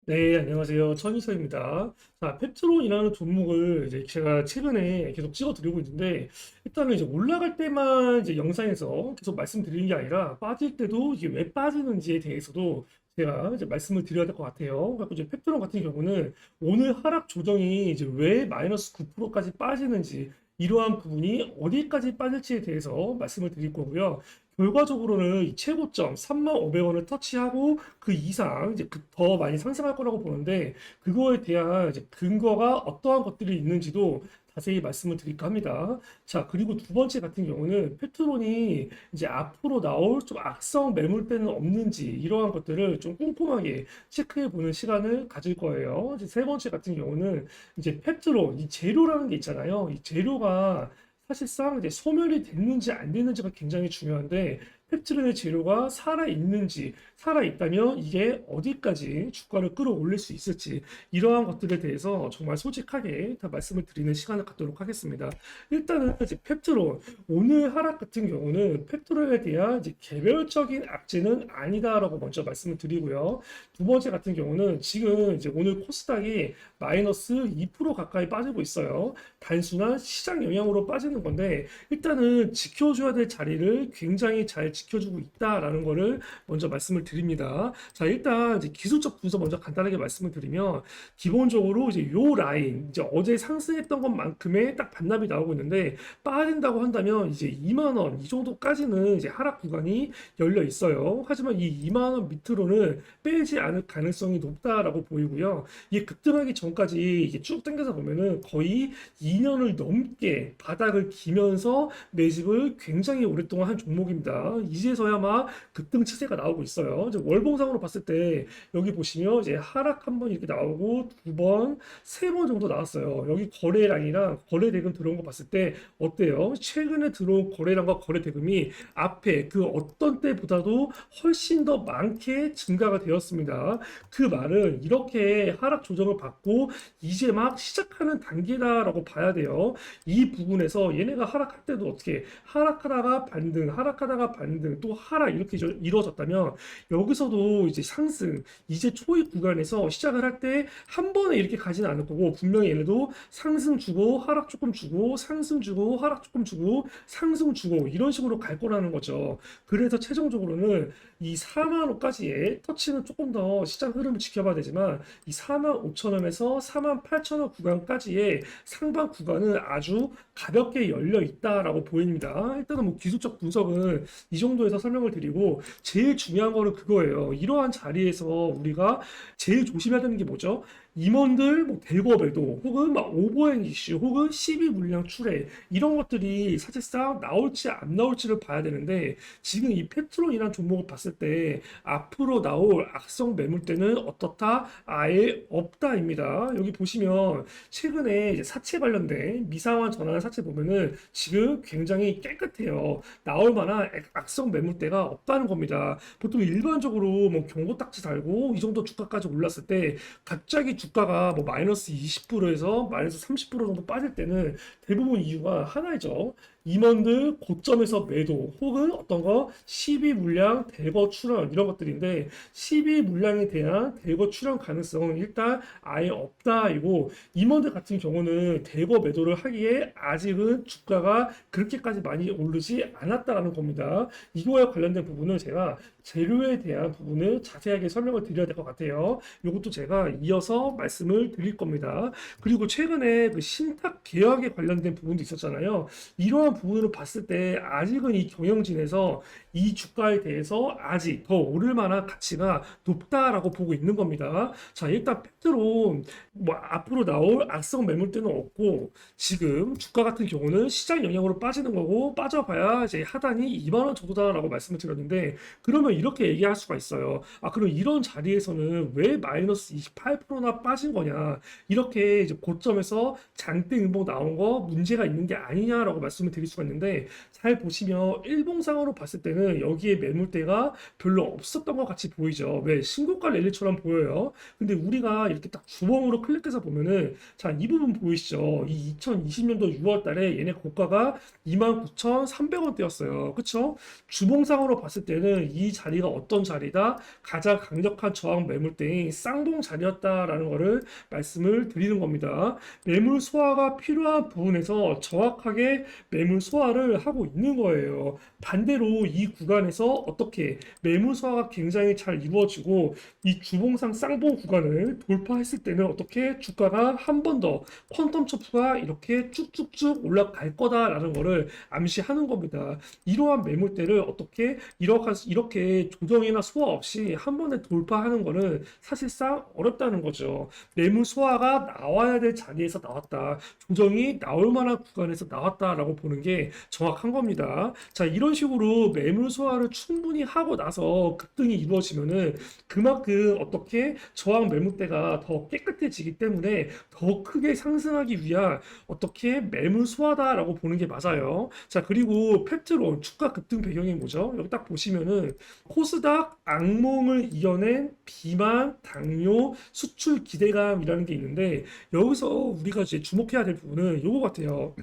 네, 안녕하세요. 천이서입니다. 자, 펩트론이라는 종목을 이제 제가 최근에 계속 찍어드리고 있는데, 일단은 이제 올라갈 때만 이제 영상에서 계속 말씀드리는 게 아니라, 빠질 때도 이게 왜 빠지는지에 대해서도 제가 이제 말씀을 드려야 될 것 같아요. 그래서 이제 펩트론 같은 경우는 오늘 하락 조정이 이제 왜 마이너스 9%까지 빠지는지, 이러한 부분이 어디까지 빠질지에 대해서 말씀을 드릴 거고요. 결과적으로는 이 최고점 35,500원을 터치하고 그 이상 이제 더 많이 상승할 거라고 보는데 그거에 대한 이제 근거가 어떠한 것들이 있는지도 자세히 말씀을 드릴까 합니다. 자, 그리고 두 번째 같은 경우는 페트론이 이제 앞으로 나올 좀 악성 매물대는 없는지 이러한 것들을 좀 꼼꼼하게 체크해 보는 시간을 가질 거예요. 이제 세 번째 같은 경우는 이제 페트론, 이 재료라는 게 있잖아요. 이 재료가 사실상 이제 소멸이 됐는지 안 됐는지가 굉장히 중요한데 펩트론의 재료가 살아있는지 살아있다면 이게 어디까지 주가를 끌어올릴 수 있을지 이러한 것들에 대해서 정말 솔직하게 다 말씀을 드리는 시간을 갖도록 하겠습니다. 일단은 이제 펩트론 오늘 하락 같은 경우는 펩트론에 대한 이제 개별적인 악재는 아니다라고 먼저 말씀을 드리고요. 두 번째 같은 경우는 지금 이제 오늘 코스닥이 마이너스 2% 가까이 빠지고 있어요. 단순한 시장 영향으로 빠지는 건데 일단은 지켜줘야 될 자리를 굉장히 잘 지켜주고 있다라는 거를 먼저 말씀을 드립니다. 자, 일단 이제 기술적 분석 먼저 간단하게 말씀을 드리면 기본적으로 이제 요 라인 이제 어제 상승했던 것만큼의 딱 반납이 나오고 있는데 빠진다고 한다면 이제 2만 원 이 정도까지는 이제 하락 구간이 열려 있어요. 하지만 이 2만 원 밑으로는 빼지 않을 가능성이 높다라고 보이고요. 이게 급등하기 전까지 이게 쭉 당겨서 보면은 거의 2년을 넘게 바닥을 기면서 매집을 굉장히 오랫동안 한 종목입니다. 이제서야 막 급등 추세가 나오고 있어요. 이제 월봉상으로 봤을 때 여기 보시면 이제 하락 한 번 이렇게 나오고 두 번, 세 번 정도 나왔어요. 여기 거래량이랑 거래 대금 들어온 거 봤을 때 어때요? 최근에 들어온 거래량과 거래 대금이 앞에 그 어떤 때보다도 훨씬 더 많게 증가가 되었습니다. 그 말은 이렇게 하락 조정을 받고 이제 막 시작하는 단계다라고 봐야 돼요. 이 부분에서 얘네가 하락할 때도 어떻게 하락하다가 반등, 하락하다가 반등, 또 하락 이렇게 이루어졌다면 여기서도 이제 상승, 이제 초입 구간에서 시작을 할 때 한 번에 이렇게 가지는 않을 거고 분명히 얘네도 상승 주고 하락 조금 주고 상승 주고 하락 조금 주고 상승 주고 이런 식으로 갈 거라는 거죠. 그래서 최종적으로는 이 4만 원까지의 터치는 조금 더 시장 흐름을 지켜봐야 되지만 이 4만 5천 원에서 4만 8천 원 구간까지의 상방 구간은 아주 가볍게 열려 있다라고 보입니다. 일단은 뭐 기술적 분석은 이 정도에서 설명을 드리고 제일 중요한 거는 그거예요. 이러한 자리에서 우리가 제일 조심해야 되는 게 뭐죠? 임원들 뭐 대거 배도 혹은 막 오버행 이슈 혹은 시비 물량 출회 이런 것들이 사실상 나올지 안 나올지를 봐야 되는데 지금 이 페트론이라는 종목을 봤을 때 앞으로 나올 악성 매물대는 어떻다? 아예 없다입니다. 여기 보시면 최근에 이제 사채 관련된 미상환 전환 사채 보면은 지금 굉장히 깨끗해요. 나올 만한 악성 매물대가 없다는 겁니다. 보통 일반적으로 뭐 경고딱지 달고 이 정도 주가까지 올랐을 때 갑자기 주가가 뭐 마이너스 20%에서 마이너스 30% 정도 빠질 때는 대부분 이유가 하나이죠. 임원들 고점에서 매도 혹은 어떤 거 시비 물량 대거 출현 이런 것들인데 시비 물량에 대한 대거 출현 가능성은 일단 아예 없다이고 임원들 같은 경우는 대거 매도를 하기에 아직은 주가가 그렇게까지 많이 오르지 않았다라는 겁니다. 이거와 관련된 부분은 제가 재료에 대한 부분을 자세하게 설명을 드려야 될 것 같아요. 이것도 제가 이어서 말씀을 드릴 겁니다. 그리고 최근에 그 신탁 계약에 관련된 부분도 있었잖아요. 이러한 부분으로 봤을 때 아직은 이 경영진에서 이 주가에 대해서 아직 더 오를 만한 가치가 높다라고 보고 있는 겁니다. 자, 일단 팩트로 뭐 앞으로 나올 악성 매물대는 없고 지금 주가 같은 경우는 시장 영향으로 빠지는 거고 빠져봐야 이제 하단이 2만 원 정도다라고 말씀을 드렸는데 그러면 이렇게 얘기할 수가 있어요. 아, 그럼 이런 자리에서는 왜 마이너스 28%나 빠진 거냐? 이렇게 이제 고점에서 장대 음봉 나온 거 문제가 있는 게 아니냐라고 말씀을 드리는 드릴 수가 있는데 잘 보시면 일봉상으로 봤을 때는 여기에 매물대가 별로 없었던 것 같이 보이죠. 왜 신고가 랠리처럼 보여요. 근데 우리가 이렇게 딱 주봉으로 클릭해서 보면은 자, 이 부분 보이시죠? 이 2020년도 6월 달에 얘네 고가가 29,300원대였어요. 그쵸? 주봉상으로 봤을 때는 이 자리가 어떤 자리다? 가장 강력한 저항 매물대인 쌍봉 자리였다라는 거를 말씀을 드리는 겁니다. 매물 소화가 필요한 부분에서 정확하게 매물 소화를 하고 있는 거예요. 반대로 이 구간에서 어떻게 매물 소화가 굉장히 잘 이루어지고 이 주봉상 쌍봉 구간을 돌파했을 때는 어떻게 주가가 한 번 더 퀀텀 첩수가 이렇게 쭉쭉쭉 올라갈 거다라는 거를 암시하는 겁니다. 이러한 매물대를 어떻게 이렇게 조정이나 소화 없이 한 번에 돌파하는 거는 사실상 어렵다는 거죠. 매물 소화가 나와야 될 자리에서 나왔다. 조정이 나올 만한 구간에서 나왔다라고 보는 게 정확한 겁니다. 자, 이런 식으로 매물 소화를 충분히 하고 나서 급등이 이루어지면은 그만큼 어떻게 저항 매물대가 더 깨끗해지기 때문에 더 크게 상승하기 위한 어떻게 매물 소화다라고 보는 게 맞아요. 자, 그리고 펩트론 주가 급등 배경이 뭐죠? 여기 딱 보시면은 코스닥 악몽을 이겨낸 비만, 당뇨, 수출 기대감이라는 게 있는데 여기서 우리가 이제 주목해야 될 부분은 요거 같아요.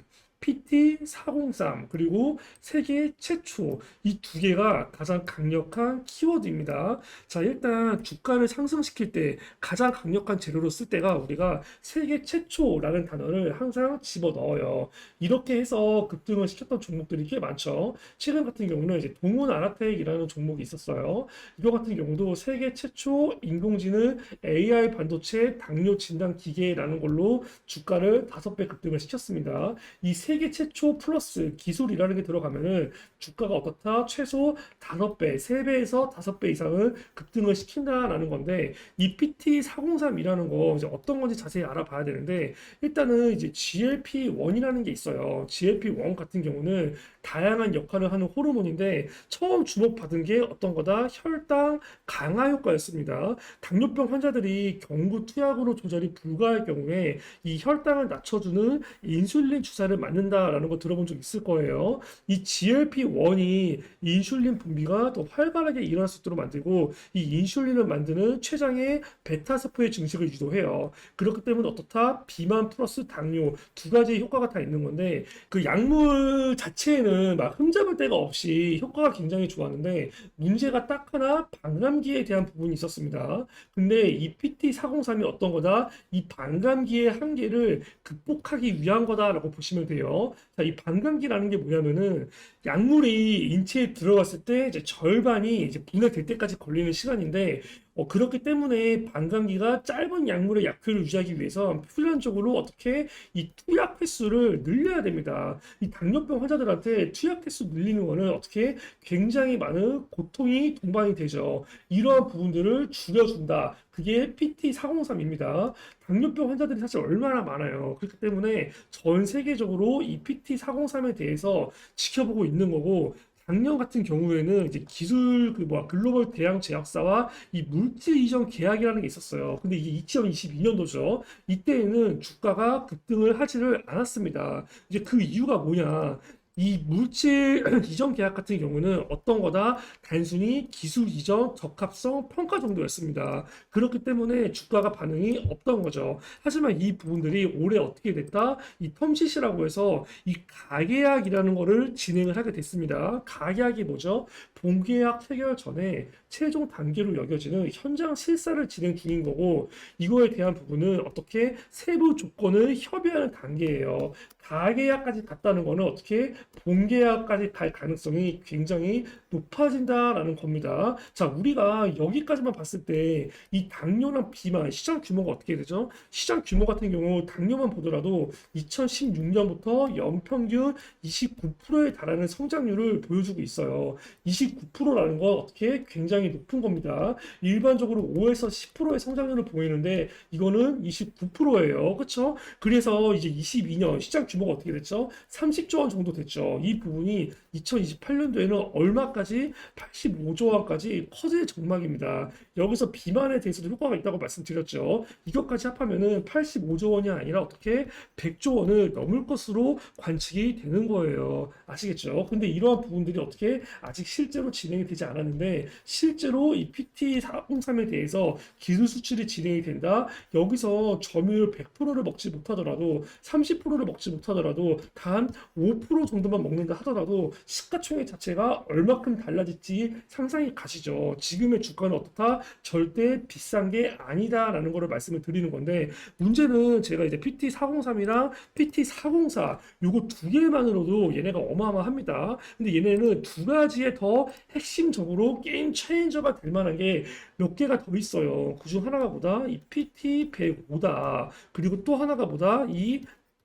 PT403 그리고 세계 최초 이 두 개가 가장 강력한 키워드입니다. 자, 일단 주가를 상승시킬 때 가장 강력한 재료로 쓸 때가 우리가 세계 최초라는 단어를 항상 집어 넣어요. 이렇게 해서 급등을 시켰던 종목들이 꽤 많죠. 최근 같은 경우는 이제 동문 아나텍이라는 종목이 있었어요. 이거 같은 경우도 세계 최초 인공지능 AI 반도체 당뇨 진단 기계라는 걸로 주가를 5배 급등을 시켰습니다. 이 세계 최초 플러스 기술이라는 게 들어가면은 주가가 어떻다? 최소 5배, 3배에서 5배 이상은 급등을 시킨다라는 건데 이 PT403이라는 거 이제 어떤 건지 자세히 알아봐야 되는데 일단은 이제 GLP-1이라는 게 있어요. GLP-1 같은 경우는 다양한 역할을 하는 호르몬인데 처음 주목받은 게 어떤 거다? 혈당 강화 효과였습니다. 당뇨병 환자들이 경구 투약으로 조절이 불가할 경우에 이 혈당을 낮춰주는 인슐린 주사를 맞는다라는 거 들어본 적 있을 거예요. 이 GLP-1이 인슐린 분비가 더 활발하게 일어날 수 있도록 만들고 이 인슐린을 만드는 췌장의 베타세포의 증식을 유도해요. 그렇기 때문에 어떻다? 비만 플러스 당뇨 두 가지 효과가 다 있는 건데 그 약물 자체에는 막 흠잡을 데가 없이 효과가 굉장히 좋았는데 문제가 딱 하나 반감기에 대한 부분이 있었습니다. 근데 이 PT403이 어떤 거다? 이 반감기의 한계를 극복하기 위한 거다라고 보시면 돼요. 자, 이 반감기라는 게 뭐냐면은 약물이 인체에 들어갔을 때 이제 절반이 이제 분해될 때까지 걸리는 시간인데 그렇기 때문에 반감기가 짧은 약물의 약효를 유지하기 위해서 필연적으로 어떻게 이 투약 횟수를 늘려야 됩니다. 이 당뇨병 환자들한테 투약 횟수 늘리는 거는 어떻게 굉장히 많은 고통이 동반이 되죠. 이러한 부분들을 줄여준다. 그게 PT403입니다. 당뇨병 환자들이 사실 얼마나 많아요. 그렇기 때문에 전 세계적으로 이 PT403에 대해서 지켜보고 있는 거고 작년 같은 경우에는 이제 기술 글로벌 대양 제약사와 이 물질 이전 계약이라는 게 있었어요. 근데 이게 2022년도죠. 이때에는 주가가 급등을 하지를 않았습니다. 이제 그 이유가 뭐냐? 이 물질 이전 계약 같은 경우는 어떤 거다? 단순히 기술 이전 적합성 평가 정도였습니다. 그렇기 때문에 주가가 반응이 없던 거죠. 하지만 이 부분들이 올해 어떻게 됐다? 이 텀시시라고 해서 이 가계약이라는 거를 진행을 하게 됐습니다. 가계약이 뭐죠? 본계약 체결 전에 최종 단계로 여겨지는 현장 실사를 진행 중인 거고 이거에 대한 부분은 어떻게 세부 조건을 협의하는 단계예요. 가계약까지 갔다는 거는 어떻게 본계약까지 갈 가능성이 굉장히 높아진다라는 겁니다. 자, 우리가 여기까지만 봤을 때 이 당뇨랑 비만 시장 규모가 어떻게 되죠? 시장 규모 같은 경우 당뇨만 보더라도 2016년부터 연평균 29%에 달하는 성장률을 보여주고 있어요. 29%라는 건 어떻게 굉장히 높은 겁니다. 일반적으로 5에서 10%의 성장률을 보이는데 이거는 29%예요. 그렇죠? 그래서 이제 22년 시장 규모가 어떻게 됐죠? 30조 원 정도 됐죠. 이 부분이 2028년도에는 얼마까지 85조 원까지 커질 전망입니다. 여기서 비만에 대해서도 효과가 있다고 말씀드렸죠. 이것까지 합하면은 85조 원이 아니라 어떻게 100조 원을 넘을 것으로 관측이 되는 거예요. 아시겠죠? 근데 이러한 부분들이 어떻게 아직 실제로 진행이 되지 않았는데 실제로 이 PT403에 대해서 기술 수출이 진행이 된다. 여기서 점유율 100%를 먹지 못하더라도 30%를 먹지 못하더라도 단 5% 정도만 먹는다 하더라도 시가총액 자체가 얼마큼 달라질지 상상이 가시죠. 지금의 주가는 어떻다? 절대 비싼 게 아니다라는 거를 말씀을 드리는 건데 문제는 제가 이제 PT403이랑 PT404 요거 두 개만으로도 얘네가 어마어마합니다. 근데 얘네는 두 가지의 더 핵심적으로 게임 체인저가 될 만한 게 몇 개가 더 있어요. 그중 하나가 뭐다? 이 PT105다. 그리고 또 하나가 뭐다? 이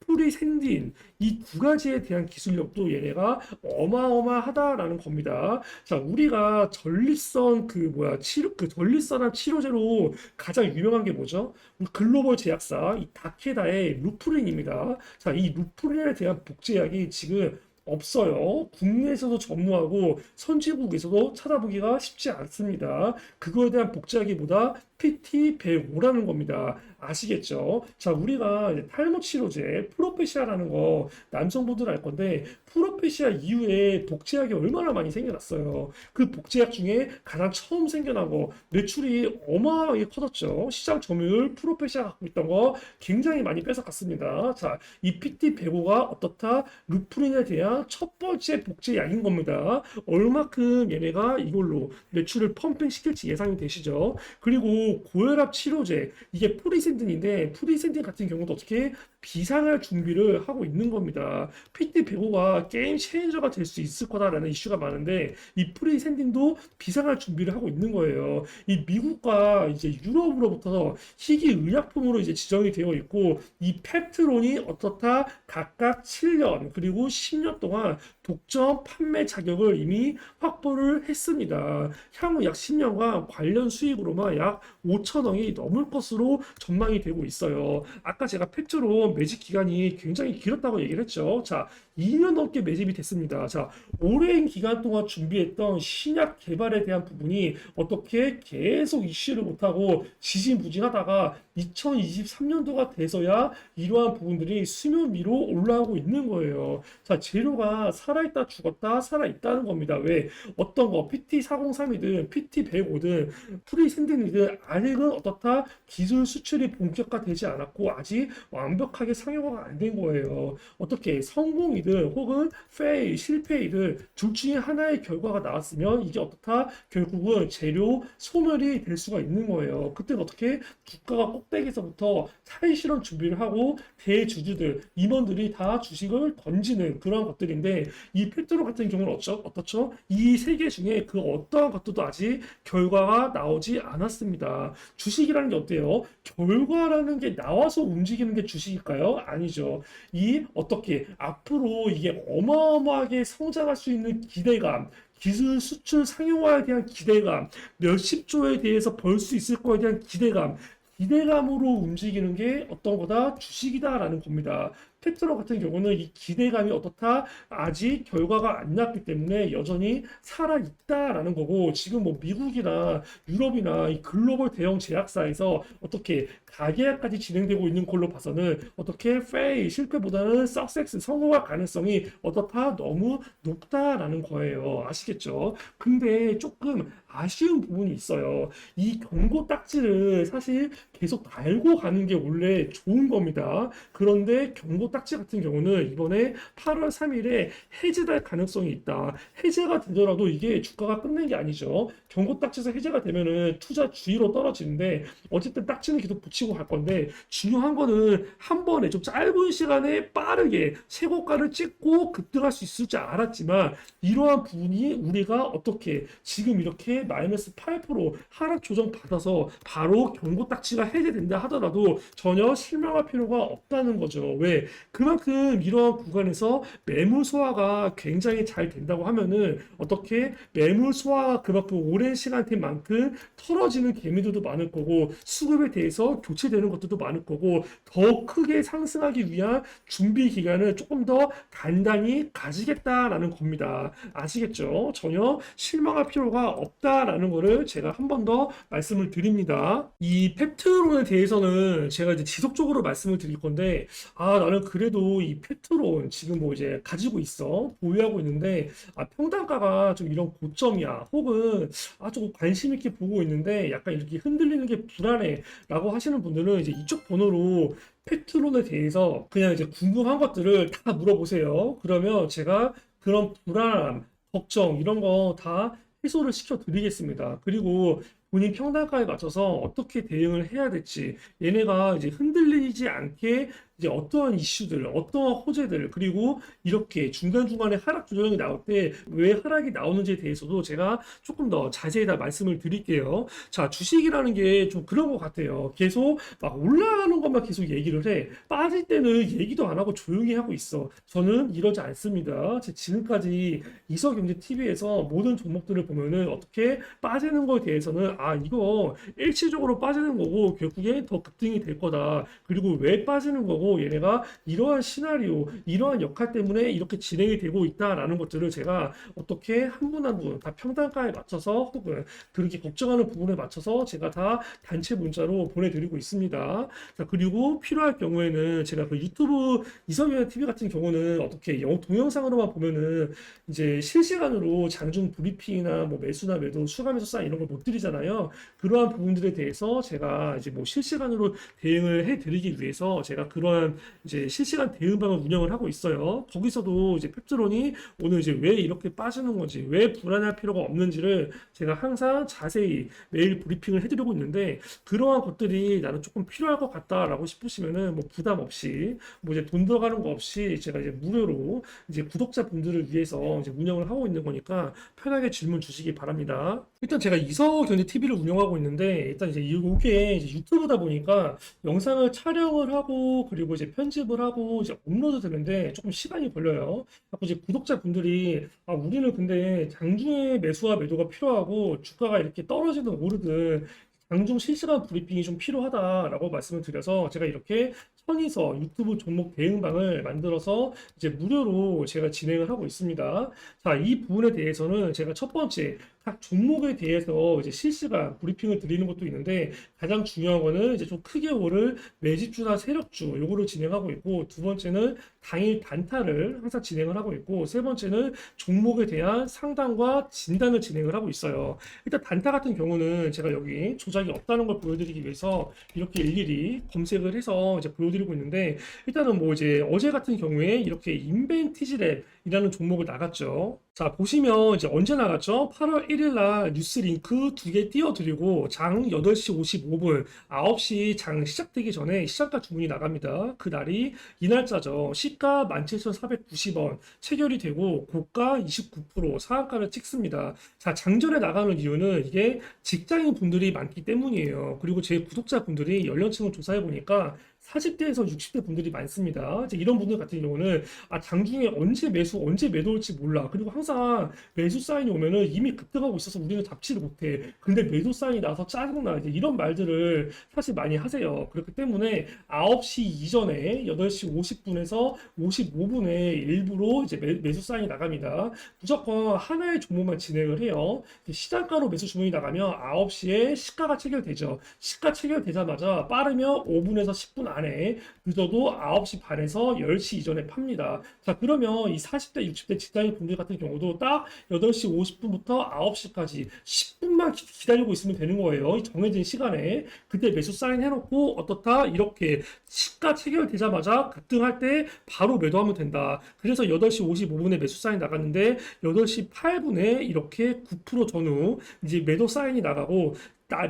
프리샌딘 이 두 가지에 대한 기술력도 얘네가 어마어마하다라는 겁니다. 자, 우리가 전립선 그 뭐야 치료 그 전립선암 치료제로 가장 유명한 게 뭐죠? 우리 글로벌 제약사 이 다케다의 루프린입니다. 자, 이 루프린에 대한 복제약이 지금 없어요. 국내에서도 전무하고 선진국에서도 찾아보기가 쉽지 않습니다. 그거에 대한 복제약이 뭐다? PT105라는 겁니다. 아시겠죠? 자, 우리가 이제 탈모 치료제 프로페시아라는 거 남성분들 알 건데 프로페시아 이후에 복제약이 얼마나 많이 생겨났어요. 그 복제약 중에 가장 처음 생겨난 거 매출이 어마어마하게 커졌죠. 시장 점유율 프로페시아 갖고 있던 거 굉장히 많이 뺏어갔습니다. 자, 이 PT105가 어떻다? 루프린에 대한 첫 번째 복제약인 겁니다. 얼마큼 얘네가 이걸로 매출을 펌핑 시킬지 예상이 되시죠? 그리고 고혈압 치료제 이게 프리샌딘인데 프리샌딘 같은 경우도 어떻게 비상할 준비를 하고 있는 겁니다. PT105가 게임 체인저가 될 수 있을 거다라는 이슈가 많은데 이 프리샌딘도 비상할 준비를 하고 있는 거예요. 이 미국과 이제 유럽으로부터 희귀 의약품으로 이제 지정이 되어 있고 이 펩트론이 어떻다 각각 7년 그리고 10년 동안 독점 판매 자격을 이미 확보를 했습니다. 향후 약 10년간 관련 수익으로만 약 5천억이 넘을 것으로 전망이 되고 있어요. 아까 제가 펩트론 매집 기간이 굉장히 길었다고 얘기를 했죠. 자, 2년 넘게 매집이 됐습니다. 자, 오랜 기간 동안 준비했던 신약 개발에 대한 부분이 어떻게 계속 이슈를 못하고 지지부진하다가 2023년도가 돼서야 이러한 부분들이 수면 위로 올라오고 있는 거예요. 자, 재료가 살아있다 죽었다 살아있다는 겁니다. 왜? 어떤 거 PT403이든 PT105든 프리샌딘이든 아직은 어떻다 기술 수출이 본격화되지 않았고 아직 완벽하게 상용화가 안 된 거예요. 어떻게 성공이든 혹은 페일 실패이든 둘 중에 하나의 결과가 나왔으면 이게 어떻다 결국은 재료 소멸이 될 수가 있는 거예요. 그때는 어떻게 주가가 꼭대기에서부터 탈실현 준비를 하고 대주주들 임원들이 다 주식을 던지는 그런 것들인데 이 펩트론 같은 경우는 어떻죠? 이 세 개 중에 그 어떠한 것도 아직 결과가 나오지 않았습니다. 주식이라는 게 어때요? 결과라는 게 나와서 움직이는 게 주식일까요? 아니죠. 이 어떻게 앞으로 이게 어마어마하게 성장할 수 있는 기대감, 기술 수출 상용화에 대한 기대감, 몇십 조에 대해서 벌 수 있을 거에 대한 기대감, 기대감으로 움직이는 게 어떤 거다? 주식이다라는 겁니다. 텍트로 같은 경우는 이 기대감이 어떻다? 아직 결과가 안 났기 때문에 여전히 살아있다라는 거고 지금 뭐 미국이나 유럽이나 이 글로벌 대형 제약사에서 어떻게 가계약까지 진행되고 있는 걸로 봐서는 어떻게 페이 실패보다는 석세스 성공할 가능성이 어떻다? 너무 높다라는 거예요. 아시겠죠? 근데 조금 아쉬운 부분이 있어요. 이 경고 딱지를 사실 계속 달고 가는 게 원래 좋은 겁니다. 그런데 경고 딱지 같은 경우는 이번에 8월 3일에 해제될 가능성이 있다. 해제가 되더라도 이게 주가가 끝낸 게 아니죠. 경고 딱지에서 해제가 되면은 투자 주의로 떨어지는데 어쨌든 딱지는 계속 붙이고 갈 건데 중요한 거는 한 번에 좀 짧은 시간에 빠르게 최고가를 찍고 급등할 수 있을 줄 알았지만 이러한 부분이 우리가 어떻게 지금 이렇게 마이너스 8% 하락 조정 받아서 바로 경고 딱지가 해제된다 하더라도 전혀 실망할 필요가 없다는 거죠. 왜? 그만큼 이러한 구간에서 매물 소화가 굉장히 잘 된다고 하면은 어떻게 매물 소화가 그만큼 오랜 시간대만큼 털어지는 개미들도 많을 거고 수급에 대해서 교체되는 것들도 많을 거고 더 크게 상승하기 위한 준비 기간을 조금 더 단단히 가지겠다라는 겁니다. 아시겠죠? 전혀 실망할 필요가 없다라는 거를 제가 한 번 더 말씀을 드립니다. 이 펩트론에 대해서는 제가 이제 지속적으로 말씀을 드릴 건데, 나는 그래도 이 펩트론 지금 뭐 이제 가지고 있어. 보유하고 있는데, 평단가가 좀 이런 고점이야. 혹은, 조금 관심 있게 보고 있는데, 약간 이렇게 흔들리는 게 불안해. 라고 하시는 분들은 이제 이쪽 번호로 펩트론에 대해서 그냥 이제 궁금한 것들을 다 물어보세요. 그러면 제가 그런 불안함, 걱정 이런 거 다 해소를 시켜 드리겠습니다. 그리고 본인 평단가에 맞춰서 어떻게 대응을 해야 될지 얘네가 이제 흔들리지 않게 이제 어떠한 이슈들, 어떠한 호재들, 그리고 이렇게 중간중간에 하락 조정이 나올 때 왜 하락이 나오는지에 대해서도 제가 조금 더 자세히 다 말씀을 드릴게요. 자, 주식이라는 게 좀 그런 것 같아요. 계속 막 올라가는 것만 계속 얘기를 해. 빠질 때는 얘기도 안 하고 조용히 하고 있어. 저는 이러지 않습니다. 지금까지 이서경제TV에서 모든 종목들을 보면은 어떻게 빠지는 거에 대해서는 이거 일시적으로 빠지는 거고 결국에 더 급등이 될 거다. 그리고 왜 빠지는 거고 얘네가 이러한 시나리오, 이러한 역할 때문에 이렇게 진행이 되고 있다라는 것들을 제가 어떻게 한 분 한 분 다 평단가에 맞춰서 혹은 그렇게 걱정하는 부분에 맞춰서 제가 다 단체 문자로 보내드리고 있습니다. 자, 그리고 필요할 경우에는 제가 그 유튜브 이성현 TV 같은 경우는 어떻게 동영상으로만 보면은 이제 실시간으로 장중 브리핑이나 뭐 매수나 매도, 추가 매수 사인 이런 걸 못 드리잖아요. 그러한 부분들에 대해서 제가 이제 뭐 실시간으로 대응을 해드리기 위해서 제가 그러한 이제 실시간 대응방을 운영을 하고 있어요. 거기서도 이제 펩트론이 오늘 이제 왜 이렇게 빠지는 건지, 왜 불안할 필요가 없는지를 제가 항상 자세히 매일 브리핑을 해드리고 있는데 그러한 것들이 나는 조금 필요할 것 같다라고 싶으시면은 뭐 부담 없이 뭐 이제 돈 들어가는 거 없이 제가 이제 무료로 이제 구독자분들을 위해서 이제 운영을 하고 있는 거니까 편하게 질문 주시기 바랍니다. 일단 제가 이서경제 TV를 운영하고 있는데 일단 이제 이게 이제 유튜브다 보니까 영상을 촬영을 하고 그리고 이제 편집을 하고 이제 업로드 되는데 조금 시간이 걸려요. 자꾸 이제 구독자분들이 우리는 근데 장중에 매수와 매도가 필요하고 주가가 이렇게 떨어지든 오르든 장중 실시간 브리핑이 좀 필요하다라고 말씀을 드려서 제가 이렇게 선의서 유튜브 종목 대응방을 만들어서 이제 무료로 제가 진행을 하고 있습니다. 자, 이 부분에 대해서는 제가 첫 번째 각 종목에 대해서 이제 실시간 브리핑을 드리는 것도 있는데 가장 중요한 거는 이제 좀 크게 오를 매집주나 세력주 요거를 진행하고 있고 두 번째는 당일 단타를 항상 진행을 하고 있고 세 번째는 종목에 대한 상담과 진단을 진행을 하고 있어요. 일단 단타 같은 경우는 제가 여기 조작이 없다는 걸 보여드리기 위해서 이렇게 일일이 검색을 해서 이제 보여드리고 있는데 일단은 뭐 이제 어제 같은 경우에 이렇게 인벤티지랩이라는 종목을 나갔죠. 자, 보시면 이제 언제 나갔죠? 8월 1일 날 뉴스 링크 두 개 띄워드리고 장 8시 55분 9시 장 시작되기 전에 시장가 주문이 나갑니다. 그 날이 이 날짜죠. 시가 17,490원 체결이 되고 고가 29% 상한가를 찍습니다. 자, 장전에 나가는 이유는 이게 직장인 분들이 많기 때문이에요. 그리고 제 구독자분들이 연령층을 조사해 보니까 40대에서 60대 분들이 많습니다. 이제 이런 분들 같은 경우는 장중에 언제 매수, 언제 매도 올지 몰라. 그리고 항상 매수 사인이 오면은 이미 급등하고 있어서 우리는 잡지를 못해. 근데 매도 사인이 나서 짜증나. 이제 이런 말들을 사실 많이 하세요. 그렇기 때문에 9시 이전에 8시 50분에서 55분에 일부러 이제 매수 사인이 나갑니다. 무조건 하나의 종목만 진행을 해요. 시장가로 매수 주문이 나가면 9시에 시가가 체결되죠. 시가 체결되자마자 빠르면 5분에서 10분 안에 늦어도 9시 반에서 10시 이전에 팝니다. 자, 그러면 이 40대, 60대 직장인 분들 같은 경우도 딱 8시 50분부터 9시까지 10분만 기다리고 있으면 되는 거예요. 이 정해진 시간에. 그때 매수 사인 해놓고 어떻다? 이렇게 시가 체결되자마자 급등할 때 바로 매도하면 된다. 그래서 8시 55분에 매수 사인 나갔는데 8시 8분에 이렇게 9% 전후 이제 매도 사인이 나가고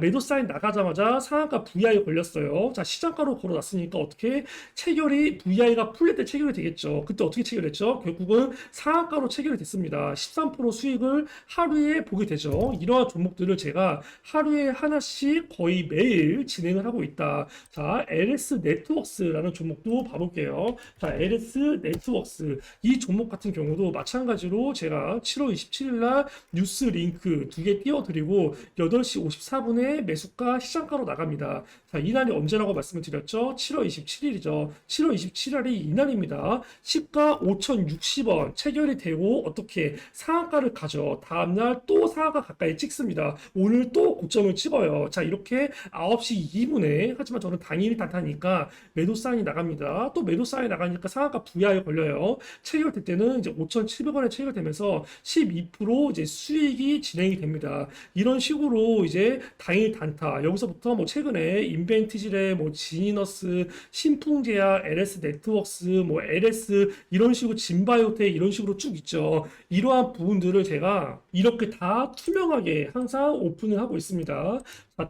매도 사인 나가자마자 상한가 VI 걸렸어요. 자, 시장가로 걸어놨으니까 어떻게 체결이 VI가 풀릴 때 체결이 되겠죠. 그때 어떻게 체결했죠? 결국은 상한가로 체결이 됐습니다. 13% 수익을 하루에 보게 되죠. 이러한 종목 종목들을 제가 하루에 하나씩 거의 매일 진행을 하고 있다. 자, LS 네트워크스라는 종목도 봐볼게요. 자, LS 네트워크스 이 종목 같은 경우도 마찬가지로 제가 7월 27일 날 뉴스 링크 두 개 띄워드리고 8시 54분에 매수가 시장가로 나갑니다. 자, 이날이 언제라고 말씀을 드렸죠? 7월 27일이죠. 7월 27일이 이날입니다. 시가 5,060원 체결이 되고 어떻게 상한가를 가죠. 다음날 또 상한가 가까이 찍습니다. 오늘 또 고점을 찍어요. 자, 이렇게 9시 2분에 하지만 저는 당일 단타니까 매도 사인이 나갑니다. 또 매도 사인이 나가니까 상한가 부야에 걸려요. 체결될 때는 이제 5,700원에 체결되면서 12% 이제 수익이 진행이 됩니다. 이런 식으로 이제 당일 단타 여기서부터 뭐 최근에 인벤티지레 뭐 지니너스 신풍제약 LS 네트워크스 뭐 LS 이런 식으로 진바이오텍 이런 식으로 쭉 있죠. 이러한 부분들을 제가 이렇게 다 투명하게 항상 오픈을 하고 있습니다.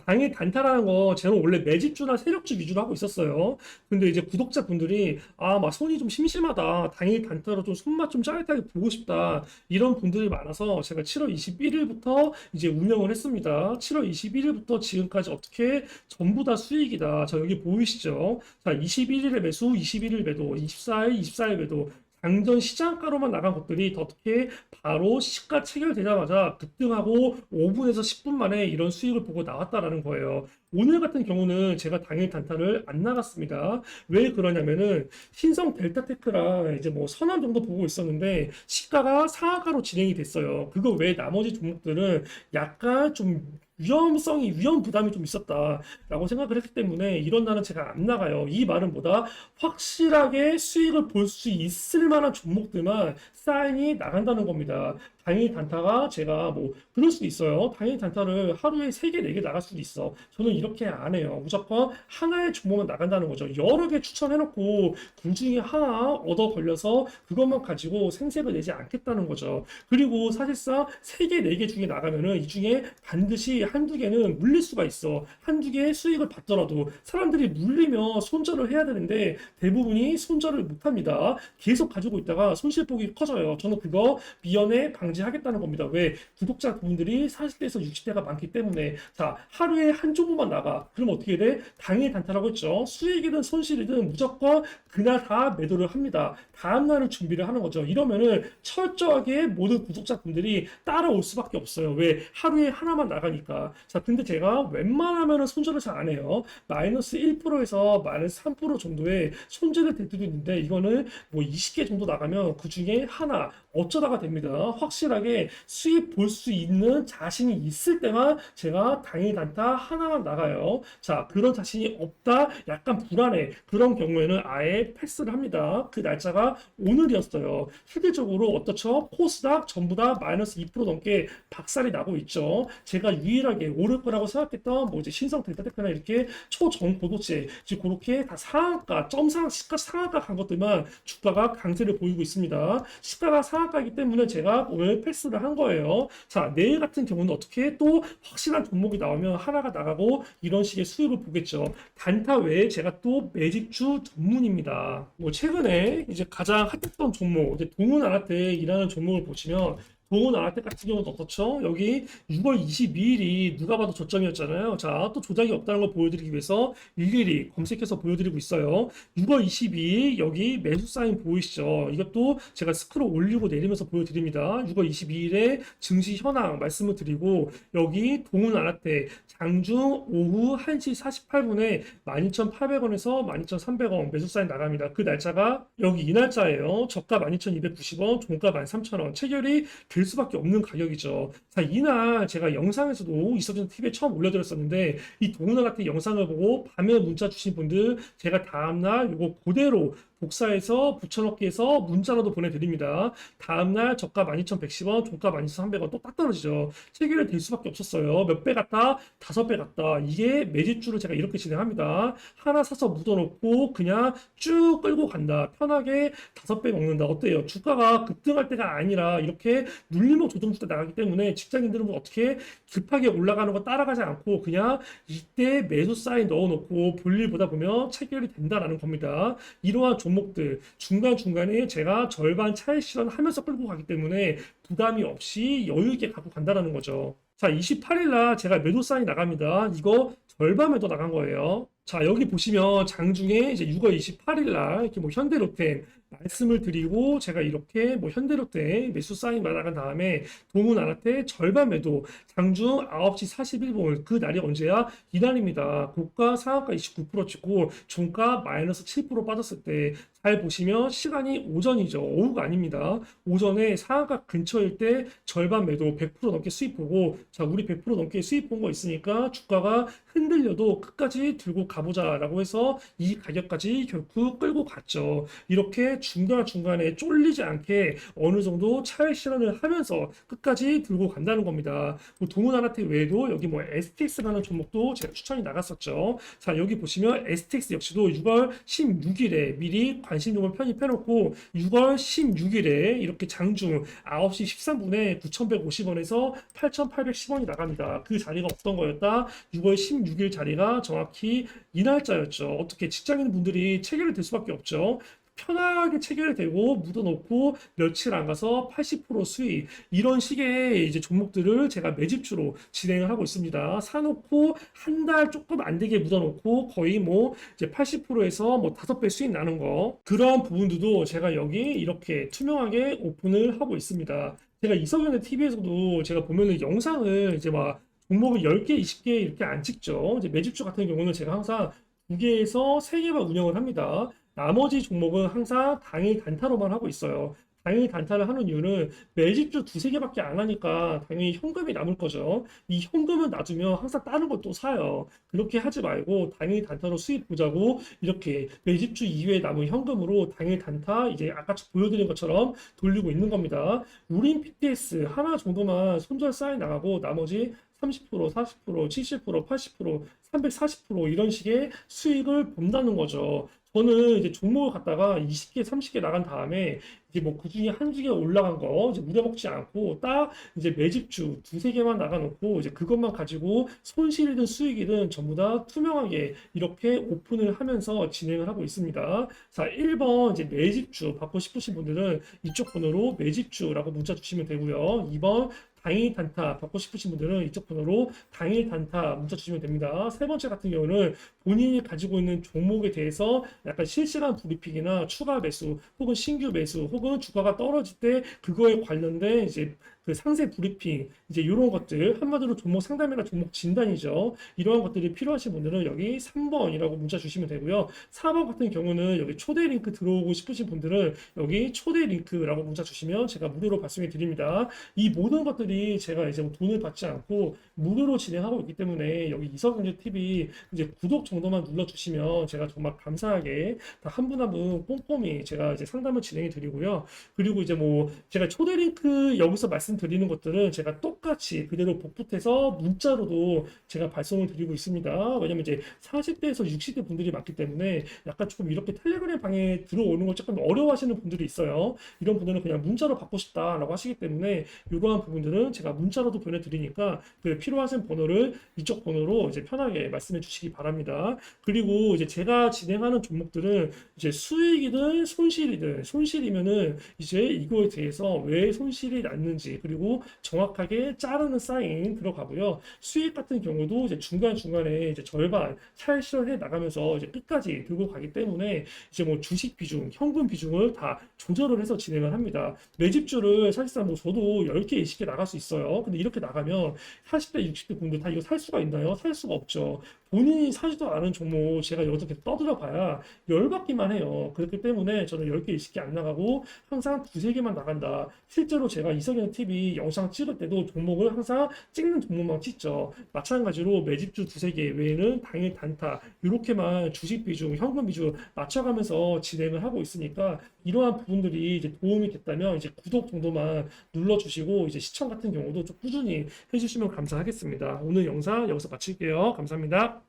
당일 단타라는 거 저는 원래 매집주나 세력주 위주로 하고 있었어요. 근데 이제 구독자분들이 막 손이 좀 심심하다. 당일 단타로 좀 손맛 좀 짜릿하게 보고 싶다. 이런 분들이 많아서 제가 7월 21일부터 이제 운영을 했습니다. 7월 21일부터 지금까지 어떻게 전부 다 수익이다. 자, 여기 보이시죠? 자, 21일에 매수, 21일 매도, 24일 매도. 장전 시장가로만 나간 것들이 어떻게 바로 시가 체결되자마자 급등하고 5분에서 10분 만에 이런 수익을 보고 나왔다라는 거예요. 오늘 같은 경우는 제가 당일 단타를 안 나갔습니다. 왜 그러냐면은 신성 델타테크랑 이제 뭐 선암 정도 보고 있었는데 시가가 상한가로 진행이 됐어요. 그거 외에 나머지 종목들은 약간 좀 위험 부담이 좀 있었다라고 생각을 했기 때문에 이런 날은 제가 안 나가요. 이 말은 뭐다? 확실하게 수익을 볼 수 있을 만한 종목들만 사인이 나간다는 겁니다. 당일 단타가 제가 뭐 그럴 수도 있어요. 당일 단타를 하루에 3개, 4개 나갈 수도 있어. 저는 이렇게 안 해요. 무조건 하나의 종목만 나간다는 거죠. 여러 개 추천해놓고 그 중에 하나 얻어 걸려서 그것만 가지고 생색을 내지 않겠다는 거죠. 그리고 사실상 3개, 4개 중에 나가면은 이 중에 반드시 한두 개는 물릴 수가 있어. 한두 개 수익을 받더라도 사람들이 물리면 손절을 해야 되는데 대부분이 손절을 못 합니다. 계속 가지고 있다가 손실폭이 커져요. 저는 그거 미연에 방지하겠다는 겁니다. 왜? 구독자분들이 40대에서 60대가 많기 때문에. 자, 하루에 한 종목만 나가. 그럼 어떻게 돼? 당일 단타라고 했죠. 수익이든 손실이든 무조건 그날 다 매도를 합니다. 다음날을 준비를 하는 거죠. 이러면은 철저하게 모든 구독자분들이 따라올 수밖에 없어요. 왜? 하루에 하나만 나가니까. 자, 근데 제가 웬만하면은 손절을 잘 안 해요. 마이너스 1%에서 마이너스 3% 정도의 손절을 될 때도 있는데 이거는 뭐 20개 정도 나가면 그 중에 하나 어쩌다가 됩니다. 확실하게 수익 볼 수 있는 자신이 있을 때만 제가 당일 단타 하나만 나가요. 자, 그런 자신이 없다, 약간 불안해. 그런 경우에는 아예 패스를 합니다. 그 날짜가 오늘이었어요. 실질적으로 어떻죠? 코스닥 전부 다 마이너스 2% 넘게 박살이 나고 있죠. 제가 유일하게 오를 거라고 생각했던 뭐 이제 신성 델타테크나 이렇게 초정고도체, 즉 그렇게 다 상한가, 시가 상한가 간 것들만 주가가 강세를 보이고 있습니다. 시가가 상한가이기 때문에 제가 오늘 패스를 한 거예요. 자, 내일 같은 경우는 어떻게 또 확실한 종목이 나오면 하나가 나가고 이런 식의 수익을 보겠죠. 단타 외에 제가 또 매집주 전문입니다. 뭐 최근에 이제 가장 핫했던 종목, 이제 동은아라텍이라는 종목을 보시면 동은아라텍 같은 경우는 어떻죠? 여기 6월 22일이 누가 봐도 저점이었잖아요. 자, 또 조작이 없다는 걸 보여드리기 위해서 일일이 검색해서 보여드리고 있어요. 6월 22일 여기 매수 사인 보이시죠? 이것도 제가 스크롤 올리고 내리면서 보여드립니다. 6월 22일에 증시 현황 말씀을 드리고 여기 동은아라텍 장중 오후 1시 48분에 12,800원에서 12,300원 매수 사인 나갑니다. 그 날짜가 여기 이 날짜예요. 저가 12,290원, 종가 13,000원. 체결이 될 수밖에 없는 가격이죠. 자, 이날 제가 영상에서도 이서준 TV에 처음 올려드렸었는데 이 동은아라텍 영상을 보고 밤에 문자 주신 분들 제가 다음날 이거 그대로 복사해서 붙여넣기해서 문자로도 보내드립니다. 다음날 저가 12,110원, 종가 12,300원 또 딱 떨어지죠. 체결이 될 수밖에 없었어요. 몇 배 갔다? 5배 갔다. 이게 매집주를 제가 이렇게 진행합니다. 하나 사서 묻어놓고 그냥 쭉 끌고 간다. 편하게 5배 먹는다. 어때요? 주가가 급등할 때가 아니라 이렇게 눌림목 조정주 때 나가기 때문에 직장인들은 어떻게 급하게 올라가는 거 따라가지 않고 그냥 이때 매수 사인 넣어놓고 볼일 보다 보면 체결이 된다라는 겁니다. 이러한 종목들 중간중간에 제가 절반 차익 실현하면서 끌고 가기 때문에 부담이 없이 여유 있게 갖고 간다라는 거죠. 자, 28일 날 제가 매도 사인이 나갑니다. 이거 절반 매도 나간 거예요. 자, 여기 보시면 장중에 이제 6월 28일 날 이렇게 뭐 현대로템 말씀을 드리고 제가 이렇게 뭐 현대로템 매수 사인 나간 다음에 동훈아라테 절반 매도 장중 9시 41분 그 날이 언제야? 이날입니다. 고가 상한가 29% 찍고 종가 마이너스 7% 빠졌을 때 잘 보시면 시간이 오전이죠. 오후가 아닙니다. 오전에 상한가 근처일 때 절반 매도 100% 넘게 수익 보고 자, 우리 100% 넘게 수익 본 거 있으니까 주가가 흔들려도 끝까지 들고 가보자라고 해서 이 가격까지 결국 끌고 갔죠. 이렇게 중간중간에 쫄리지 않게 어느 정도 차익 실현을 하면서 끝까지 들고 간다는 겁니다. 뭐 동훈아라텍 외에도 여기 뭐 STX라는 종목도 제가 추천이 나갔었죠. 자, 여기 보시면 STX 역시도 6월 16일에 미리 관심종을 편입해놓고 6월 16일에 이렇게 장중 9시 13분에 9,150원에서 8,810원이 나갑니다. 그 자리가 어떤 거였다? 6월 16일 자리가 정확히 이 날짜였죠. 어떻게 직장인 분들이 체결이 될 수밖에 없죠. 편하게 체결이 되고 묻어놓고 며칠 안 가서 80% 수익 이런 식의 이제 종목들을 제가 매집주로 진행을 하고 있습니다. 사놓고 한 달 조금 안 되게 묻어놓고 거의 뭐 이제 80%에서 뭐 5배 수익 나는 거 그런 부분들도 제가 여기 이렇게 투명하게 오픈을 하고 있습니다. 제가 이석연의 TV에서도 제가 보면은 영상을 이제 막 종목을 10개, 20개 이렇게 안 찍죠. 이제 매집주 같은 경우는 제가 항상 2개에서 3개만 운영을 합니다. 나머지 종목은 항상 당일 단타로만 하고 있어요. 당일 단타를 하는 이유는 매집주 2~3개밖에 안 하니까 당연히 현금이 남을 거죠. 이 현금을 놔두면 항상 다른 것도 사요. 그렇게 하지 말고 당일 단타로 수익 보자고 이렇게 매집주 이외에 남은 현금으로 당일 단타 이제 아까 보여드린 것처럼 돌리고 있는 겁니다. 우린 PTS 하나 정도만 손절 사인 나가고 나머지 30%, 40%, 70%, 80%, 340% 이런 식의 수익을 본다는 거죠. 저는 이제 종목을 갖다가 20개, 30개 나간 다음에 이제 뭐 그 중에 한두 개 올라간 거 이제 우려먹지 않고 딱 이제 매집주 2~3개만 나가놓고 이제 그것만 가지고 손실이든 수익이든 전부 다 투명하게 이렇게 오픈을 하면서 진행을 하고 있습니다. 자, 1번 이제 매집주 받고 싶으신 분들은 이쪽 번호로 매집주라고 문자 주시면 되고요. 2번 당일 단타 받고 싶으신 분들은 이쪽 번호로 당일 단타 문자 주시면 됩니다. 세 번째 같은 경우는 본인이 가지고 있는 종목에 대해서 약간 실시간 브리핑이나 추가 매수 혹은 신규 매수 혹은 주가가 떨어질 때 그거에 관련된 이제 그 상세 브리핑 이제 이런 것들 한마디로 종목 상담이나 종목 진단이죠. 이러한 것들이 필요하신 분들은 여기 3번이라고 문자 주시면 되고요. 4번 같은 경우는 여기 초대 링크 들어오고 싶으신 분들은 여기 초대 링크라고 문자 주시면 제가 무료로 발송해 드립니다. 이 모든 것들이 제가 이제 뭐 돈을 받지 않고 무료로 진행하고 있기 때문에 여기 이석경제TV 이제 구독 정도만 눌러주시면 제가 정말 감사하게 다 한 분 한 분 꼼꼼히 제가 이제 상담을 진행해 드리고요. 그리고 이제 뭐 제가 초대 링크 여기서 말씀드리는 것들은 제가 똑같이 그대로 복붙해서 문자로도 제가 발송을 드리고 있습니다. 왜냐면 이제 40대에서 60대 분들이 많기 때문에 약간 조금 이렇게 텔레그램 방에 들어오는 걸 조금 어려워하시는 분들이 있어요. 이런 분들은 그냥 문자로 받고 싶다라고 하시기 때문에 이러한 부분들은 제가 문자로도 보내드리니까 그 필요하신 번호를 이쪽 번호로 이제 편하게 말씀해 주시기 바랍니다. 그리고 이제 제가 진행하는 종목들은 이제 수익이든 손실이든 손실이면은 이제 이거에 대해서 왜 손실이 났는지 그리고 정확하게 자르는 사인 들어가고요. 수익 같은 경우도 이제 중간중간에 이제 절반 차익 실현해 나가면서 이제 끝까지 들고 가기 때문에 이제 뭐 주식 비중, 현금 비중을 다 조절을 해서 진행을 합니다. 매집주를 사실상 뭐 저도 10개, 20개 나갈 수 있어요. 근데 이렇게 나가면 40대, 60대 분들 다 이거 살 수가 있나요? 살 수가 없죠. 본인이 사지도 않은 종목 제가 여기서 계속 떠들어 봐야 열받기만 해요. 그렇기 때문에 저는 10개, 20개 안 나가고 항상 2~3개만 나간다. 실제로 제가 이석영 TV 영상 찍을 때도 종목을 항상 찍는 종목만 찍죠. 마찬가지로 매집주 2~3개 외에는 당일 단타 이렇게만 주식 비중, 현금 비중 맞춰가면서 진행을 하고 있으니까 이러한 부분들이 이제 도움이 됐다면 이제 구독 정도만 눌러주시고 이제 시청 같은 경우도 좀 꾸준히 해주시면 감사하겠습니다. 오늘 영상 여기서 마칠게요. 감사합니다.